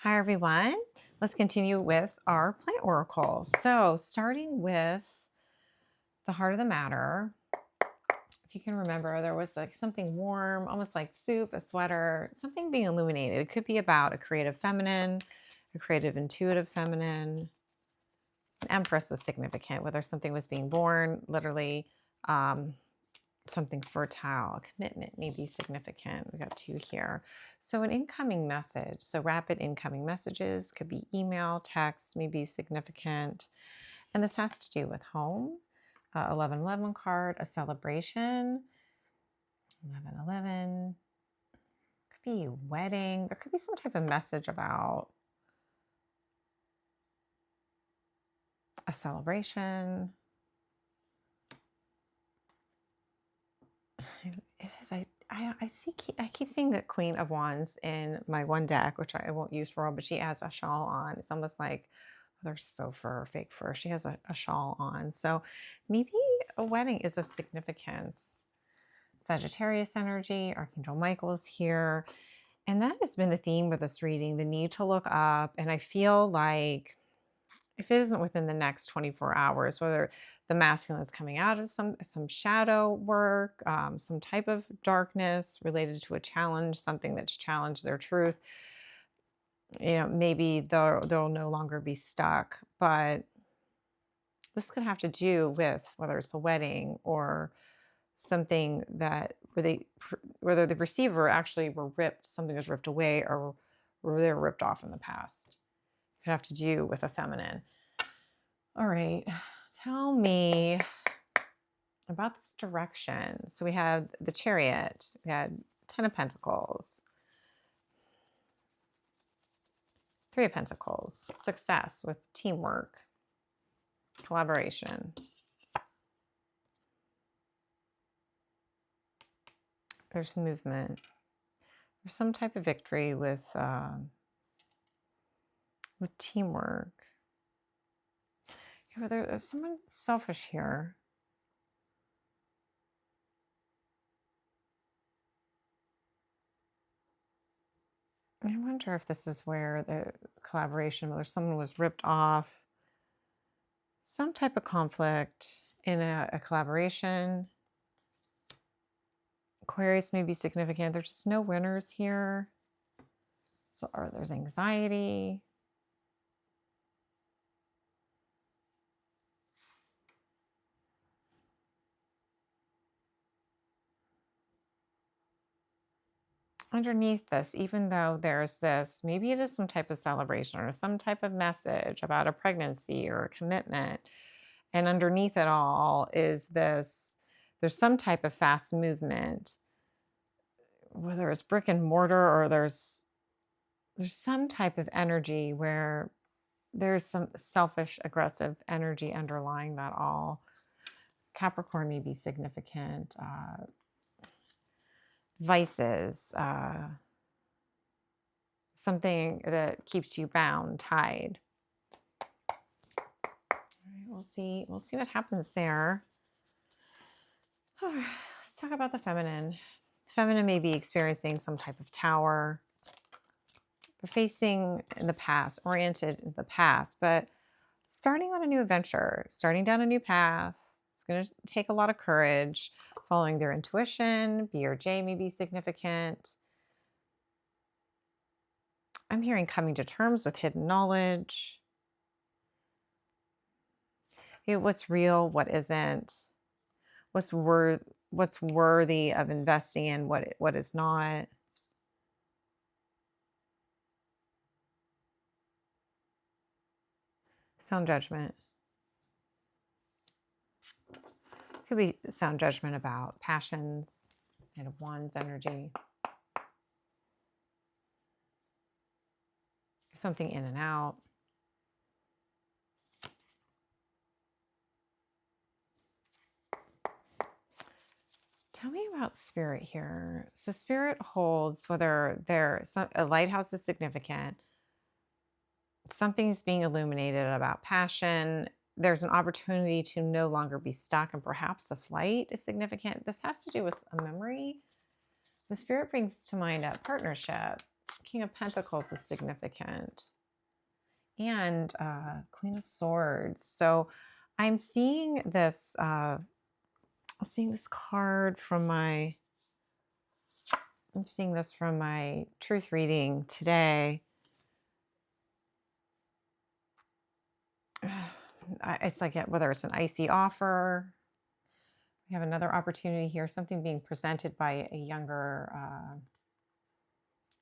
Hi, everyone. Let's continue with our plant oracle. So, starting with the heart of the matter, if you can remember, there was like something warm, almost like soup, a sweater, something being illuminated. It could be about a creative feminine, a creative intuitive feminine. An empress was significant, whether something was being born, literally, um, something fertile, a commitment may be significant. We got two here. So an incoming message. So rapid incoming messages could be email, text, may be significant. And this has to do with home. 1111 card, a celebration. 1111 could be a wedding. There could be some type of message about a celebration. It is. I keep seeing the Queen of Wands in my one deck, which I won't use for all, but she has a shawl on. It's almost like there's faux fur or fake fur. She has a shawl on. So maybe a wedding is of significance. Sagittarius energy, Archangel Michael is here. And that has been the theme of this reading, the need to look up. And I feel like if it isn't within the next 24 hours, whether the masculine is coming out of some shadow work, some type of darkness related to a challenge, something that's challenged their truth, maybe they'll no longer be stuck. But this could have to do with whether it's a wedding or something that whether the receiver actually were ripped, something was ripped away, or were they ripped off in the past. It could have to do with a feminine. All right, tell me about this direction. So we had the Chariot, we had 10 of Pentacles, 3 of Pentacles, success with teamwork, collaboration. There's movement. There's some type of victory with teamwork. Yeah, but there's someone selfish here. I wonder if this is where the collaboration, whether someone was ripped off, some type of conflict in a collaboration. Aquarius may be significant. There's just no winners here. So, or there's anxiety. Underneath this, even though there's this, maybe it is some type of celebration or some type of message about a pregnancy or a commitment. And underneath it all is this, there's some type of fast movement, whether it's brick and mortar or there's some type of energy where there's some selfish, aggressive energy underlying that all. Capricorn may be significant. Vices, something that keeps you bound, tied. All right, we'll see what happens there. Let's talk about the feminine. Feminine may be experiencing some type of tower. They're facing in the past, oriented in the past, but starting on a new adventure, starting down a new path. It's going to take a lot of courage. Following their intuition, B or J may be significant. I'm hearing coming to terms with hidden knowledge. What's real, what isn't, what's worthy of investing in, what is not. Sound judgment. Could be sound judgment about passions, Knight of Wands energy. Something in and out. Tell me about spirit here. So spirit holds whether a lighthouse is significant, something's being illuminated about passion. There's an opportunity to no longer be stuck, and perhaps the flight is significant. This has to do with a memory. The spirit brings to mind a partnership. King of Pentacles is significant. And Queen of Swords. So I'm seeing this card from my, I'm seeing this from my truth reading today. It's like whether it's an icy offer. We have another opportunity here, something being presented by a younger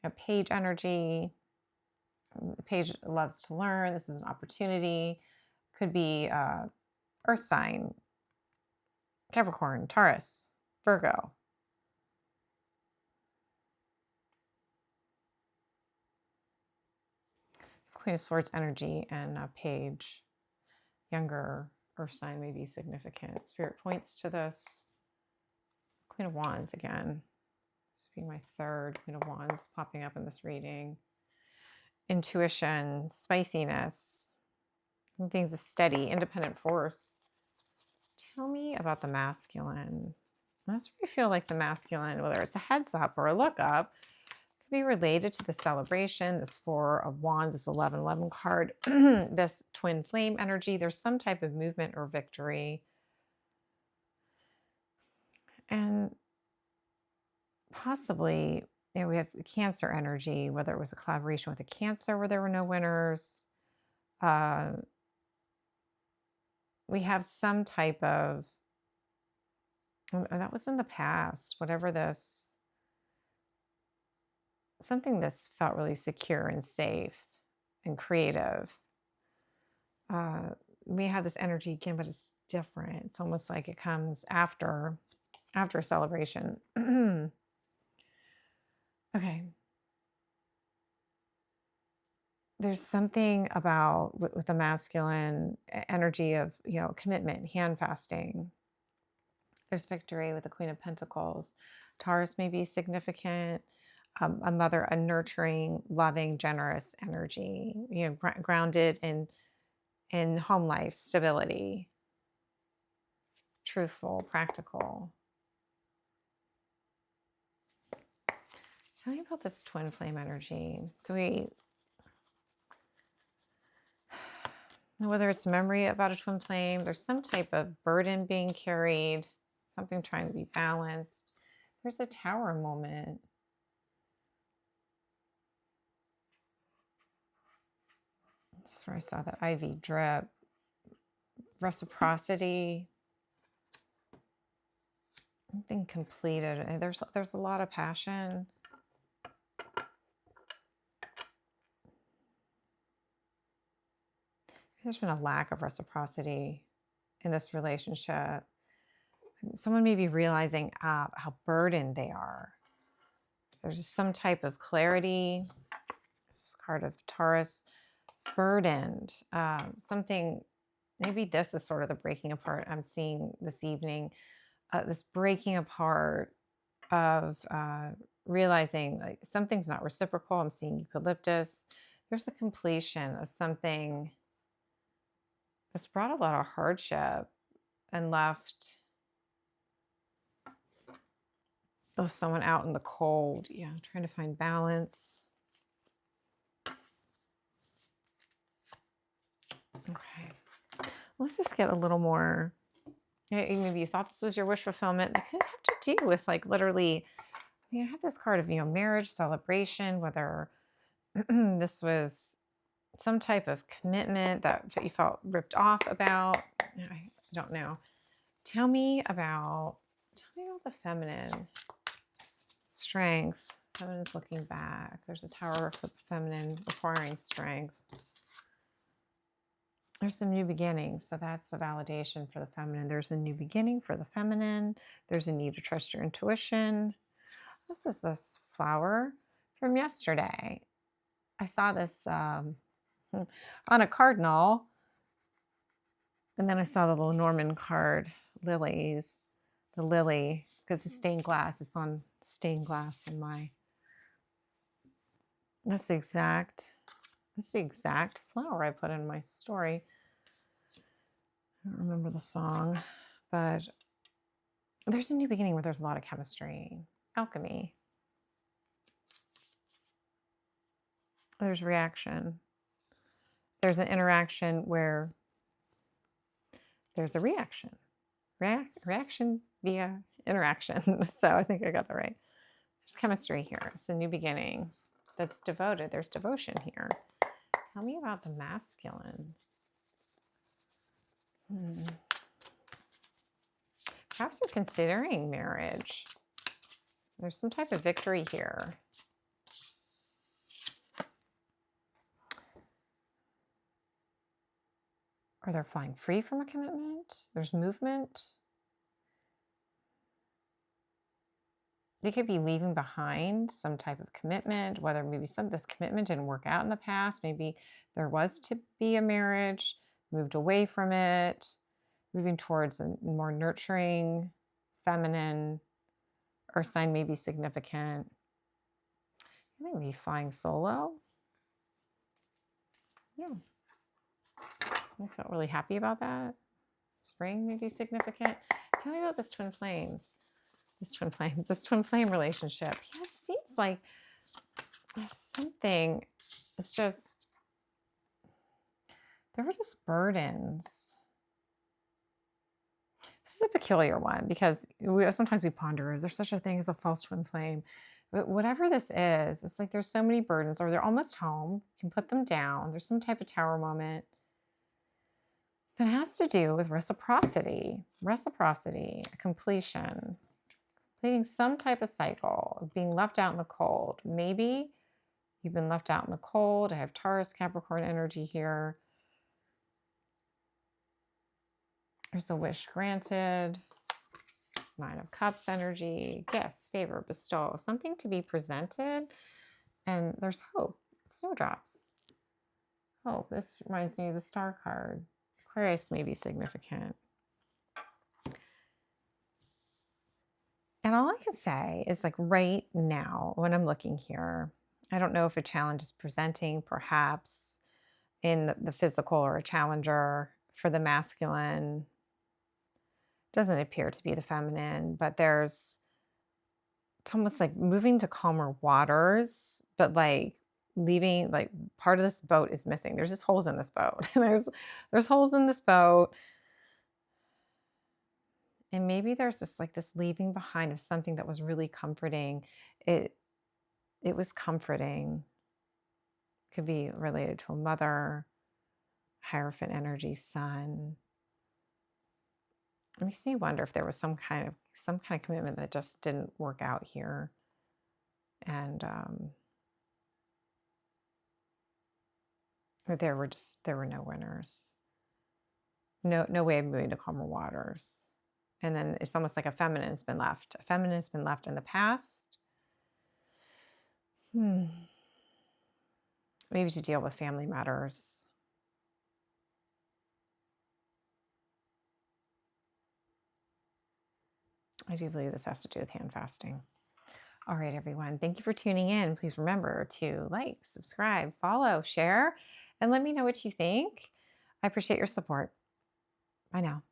a page energy. The page loves to learn. This is an opportunity. Could be earth sign, Capricorn, Taurus, Virgo. Queen of Swords energy and a page, younger earth sign may be significant. Spirit points to this. Queen of Wands again. This being my third Queen of Wands popping up in this reading. Intuition, spiciness, things a steady, independent force. Tell me about the masculine. That's where I feel like the masculine, whether it's a heads up or a look up, could be related to the celebration, this Four of Wands, this 1111 card, this twin flame energy. There's some type of movement or victory. And possibly, we have Cancer energy, whether it was a collaboration with a Cancer where there were no winners. We have some type of, that was in the past, whatever this, something this felt really secure and safe and creative. We have this energy again, but it's different. It's almost like it comes after a celebration. Okay. There's something about with the masculine energy of, commitment, hand fasting. There's victory with the Queen of Pentacles. Taurus may be significant. A mother, a nurturing, loving, generous energy, grounded in home life, stability, truthful, practical. Tell me about this twin flame energy. So whether it's memory about a twin flame, there's some type of burden being carried, something trying to be balanced. There's a Tower moment. This is where I saw that ivy drip. Reciprocity. Something completed. There's a lot of passion. There's been a lack of reciprocity in this relationship. Someone may be realizing how burdened they are. There's some type of clarity. This card of Taurus, burdened. Something, maybe this is sort of the breaking apart I'm seeing this evening. This breaking apart of realizing like something's not reciprocal. I'm seeing eucalyptus. There's a completion of something that's brought a lot of hardship and left someone out in the cold. Yeah, trying to find balance. Okay. Let's just get a little more. Maybe you thought this was your wish fulfillment. It could have to do with like literally, I have this card of, marriage, celebration, whether this was some type of commitment that you felt ripped off about. I don't know. Tell me about the feminine strength. Feminine's looking back. There's a Tower for the feminine requiring strength. There's some new beginnings. So that's a validation for the feminine. There's a new beginning for the feminine. There's a need to trust your intuition. This is this flower from yesterday. I saw this on a cardinal. And then I saw the little Norman card, lilies, the lily, because it's stained glass. It's on stained glass in my, that's the exact flower I put in my story. I don't remember the song, but there's a new beginning where there's a lot of chemistry, alchemy. there's reaction. There's an interaction where there's a reaction. Reaction via interaction. So I think I got that right. There's chemistry here. It's a new beginning that's devoted. There's devotion here. Tell me about the masculine. Perhaps you're considering marriage. There's some type of victory here. Or they're flying free from a commitment. There's movement. They could be leaving behind some type of commitment, whether maybe this commitment didn't work out in the past. Maybe there was to be a marriage, moved away from it, moving towards a more nurturing, feminine, earth sign may be significant. I think maybe flying solo. Yeah. I felt really happy about that. Spring may be significant. Tell me about this twin flames. This twin flame relationship. Yeah, it seems like something. It's just, there were just burdens. This is a peculiar one because sometimes we ponder, is there such a thing as a false twin flame? But whatever this is, it's like there's so many burdens, or they're almost home. You can put them down. There's some type of tower moment that has to do with reciprocity, completion, completing some type of cycle of being left out in the cold. Maybe you've been left out in the cold. I have Taurus, Capricorn energy here. There's a wish granted. It's Nine of Cups energy, gifts, favor, bestow, something to be presented. And there's hope, snowdrops. Hope. This reminds me of the Star card. Aquarius may be significant. And all I can say is, like, right now, when I'm looking here, I don't know if a challenge is presenting perhaps in the physical, or a challenger for the masculine. Doesn't appear to be the feminine, but it's almost like moving to calmer waters, but like leaving, like part of this boat is missing. There's just holes in this boat. there's holes in this boat. And maybe there's this leaving behind of something that was really comforting. It was comforting. Could be related to a mother, Hierophant energy, son. It makes me wonder if there was some kind of commitment that just didn't work out here. And there were no winners. No way of moving to calmer waters. And then it's almost like a feminine's been left. A feminine's been left in the past. Maybe to deal with family matters. I do believe this has to do with hand fasting. All right, everyone. Thank you for tuning in. Please remember to like, subscribe, follow, share, and let me know what you think. I appreciate your support. Bye now.